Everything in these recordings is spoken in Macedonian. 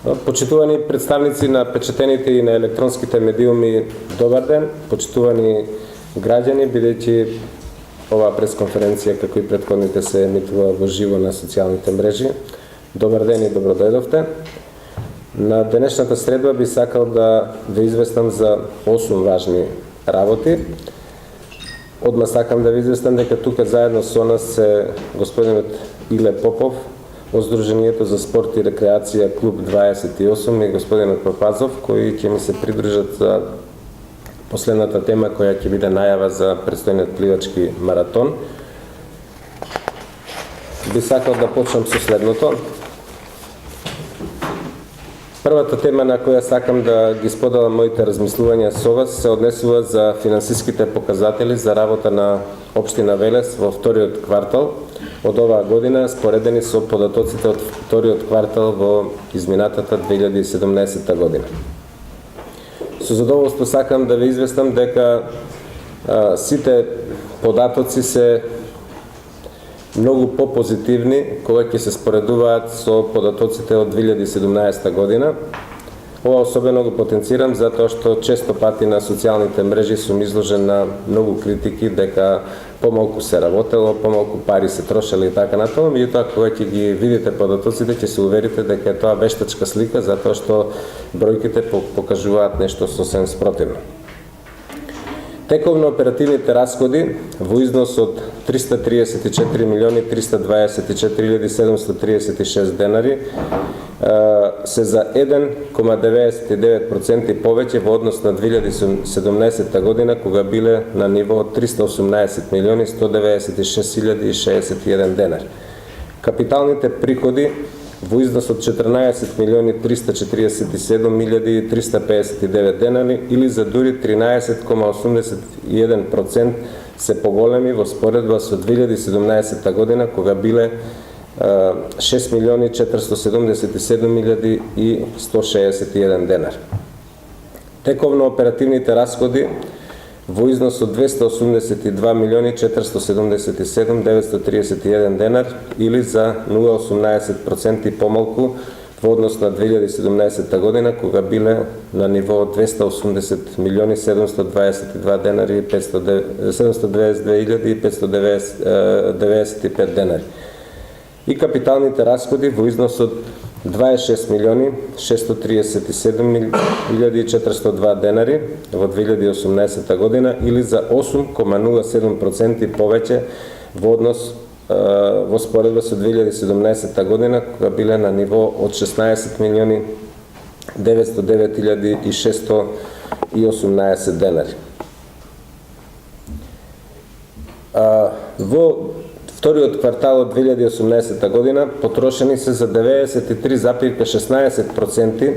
Почитувани представници на печатените и на електронските медиуми, добар ден. Почитувани граѓани, бидејќи оваа пресконференција, како и претходните, се емитува во живо на социјалните мрежи. Добар ден и добро дојдовте. На денешната средба би сакал да ве известам за 8 важни работи. Одма сакам да ви известам дека тука заедно со нас се господинот Иле Попов, од Сдруженијето за спорт и рекреација Клуб 28 и господинот Папазов, кои ќе ми се придружат за последната тема која ќе биде најава за предстојниот пливачки маратон. Би сакал да почнам со следното. Првата тема на која сакам да ги споделам моите размислувања со вас се однесува за финансиските показатели за работа на Општина Велес во вториот квартал од оваа година, споредени со податоците од вториот квартал во изминатата 2017 година. Со задоволство сакам да ве известам дека сите податоци се многу по-позитивни кога ќе се споредуваат со податоците од 2017 година. Ова особено го потенцирам затоа што често пати на социјалните мрежи сум изложен на многу критики дека помалку се работело, помалку пари се трошеле и така натаму, меѓутоа кога ќе ги видите податоците ќе се уверите дека е тоа вештачка слика затоа што бројките покажуваат нешто сосем спротивно. Тековно оперативните расходи во износ од 334.324.736 денари се за 1,99% повеќе во однос на 2017 година, кога биле на ниво 318.196.061 денари. Капиталните приходи во износ од 14.347.359 денари или за дури 13,81% се поголеми во споредба со 2017 година, кога биле 6.477.161 денар. Тековно оперативните расходи во износ од 282.477.931 денар или за 0,18% помалку во однос на 2017 година, кога биле на ниво 280.722 денари 722.595 денари. И капиталните расходи во износ од 26.637.402 денари во 2018 година или за 8,07% повеќе во однос во споредба со 2017 година, кога биле на ниво од 16.909.618 денари. Во вториот квартал од 2018 година потрошени се за 93,16%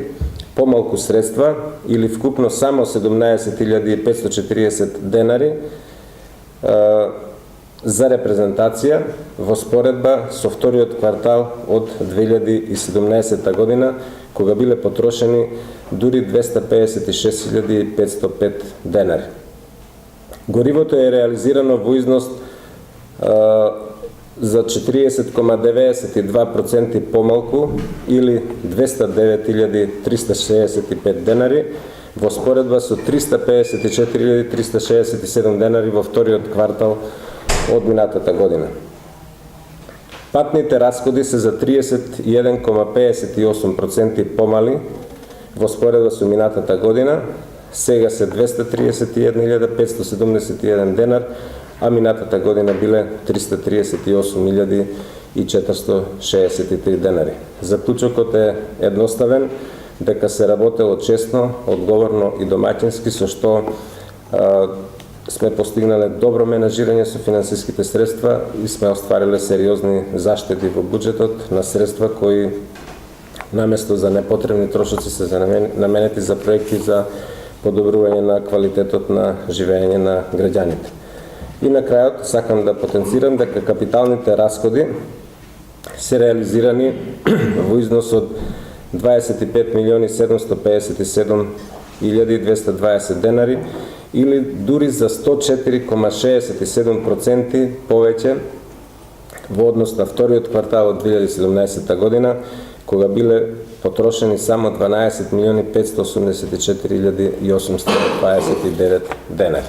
помалку средства или вкупно само 17.540 денари за репрезентација во споредба со вториот квартал од 2017 година, кога биле потрошени дури 256.505 денари. Горивото е реализирано во износ за 40,92% помалку или 209.365 денари во споредба со 354.367 денари во вториот квартал од минатата година. Патните расходи се за 31,58% помали во споредба со минатата година, сега се 231.571 денар, а минатата година биле 338.463 денари. Заклучокот е едноставен, дека се работело честно, одговорно и домаќински, со што сме постигнале добро менажирање со финансиските средства и сме оствариле сериозни заштеди во буџетот на средства кои наместо за непотребни трошоци се наменети за проекти за подобрување на квалитетот на живење на граѓаните. И на крајот сакам да потенцирам дека капиталните расходи се реализирани во износ од 25.757.220 денари или дури за 104,67% повеќе во однос на вториот квартал од 2017 година, кога биле потрошени само 12 584 829 денар.